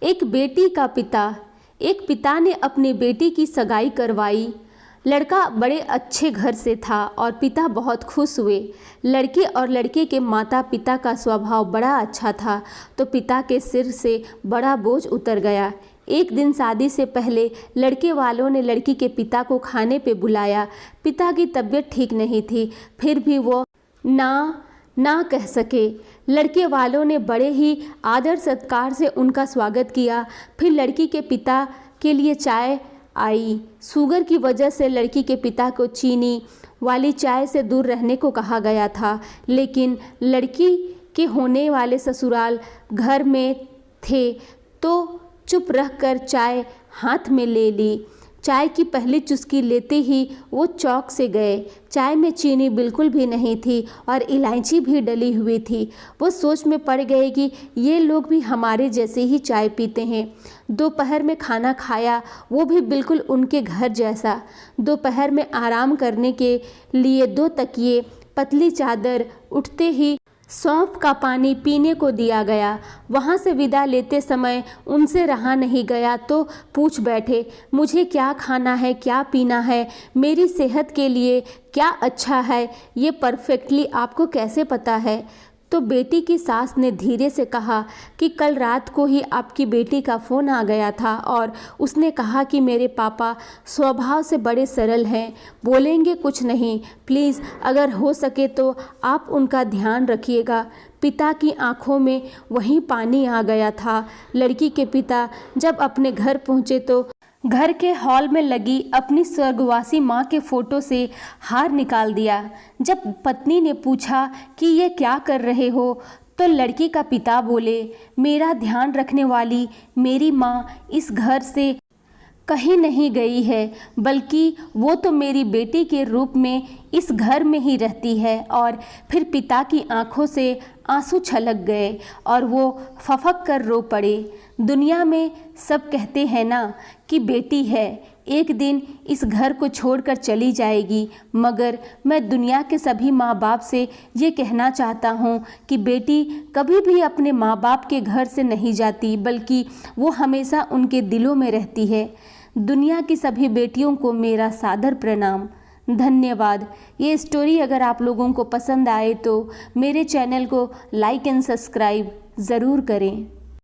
एक बेटी का पिता। एक पिता ने अपनी बेटी की सगाई करवाई। लड़का बड़े अच्छे घर से था और पिता बहुत खुश हुए। लड़के और लड़के के माता पिता का स्वभाव बड़ा अच्छा था, तो पिता के सिर से बड़ा बोझ उतर गया। एक दिन शादी से पहले लड़के वालों ने लड़की के पिता को खाने पे बुलाया। पिता की तबीयत ठीक नहीं थी, फिर भी वो ना कह सके। लड़के वालों ने बड़े ही आदर सत्कार से उनका स्वागत किया। फिर लड़की के पिता के लिए चाय आई। शुगर की वजह से लड़की के पिता को चीनी वाली चाय से दूर रहने को कहा गया था, लेकिन लड़की के होने वाले ससुराल घर में थे तो चुप रहकर चाय हाथ में ले ली। चाय की पहली चुस्की लेते ही वो चौंक से गए। चाय में चीनी बिल्कुल भी नहीं थी और इलायची भी डली हुई थी। वो सोच में पड़ गए कि ये लोग भी हमारे जैसे ही चाय पीते हैं। दोपहर में खाना खाया, वो भी बिल्कुल उनके घर जैसा। दोपहर में आराम करने के लिए 2 तकिए, पतली चादर, उठते ही सौंफ का पानी पीने को दिया गया। वहाँ से विदा लेते समय उनसे रहा नहीं गया तो पूछ बैठे, मुझे क्या खाना है, क्या पीना है, मेरी सेहत के लिए क्या अच्छा है, ये परफेक्टली आपको कैसे पता है? तो बेटी की सास ने धीरे से कहा कि कल रात को ही आपकी बेटी का फ़ोन आ गया था और उसने कहा कि मेरे पापा स्वभाव से बड़े सरल हैं, बोलेंगे कुछ नहीं, प्लीज़ अगर हो सके तो आप उनका ध्यान रखिएगा। पिता की आंखों में वहीं पानी आ गया था। लड़की के पिता जब अपने घर पहुँचे तो घर के हॉल में लगी अपनी स्वर्गवासी माँ के फ़ोटो से हार निकाल दिया। जब पत्नी ने पूछा कि ये क्या कर रहे हो, तो लड़की का पिता बोले, मेरा ध्यान रखने वाली मेरी माँ इस घर से कहीं नहीं गई है, बल्कि वो तो मेरी बेटी के रूप में इस घर में ही रहती है। और फिर पिता की आंखों से आंसू छलक गए और वो फफक कर रो पड़े। दुनिया में सब कहते हैं ना कि बेटी है एक दिन इस घर को छोड़कर चली जाएगी, मगर मैं दुनिया के सभी माँ बाप से ये कहना चाहता हूँ कि बेटी कभी भी अपने माँ बाप के घर से नहीं जाती, बल्कि वो हमेशा उनके दिलों में रहती है। दुनिया की सभी बेटियों को मेरा सादर प्रणाम। धन्यवाद। ये स्टोरी अगर आप लोगों को पसंद आए तो मेरे चैनल को लाइक एंड सब्सक्राइब ज़रूर करें।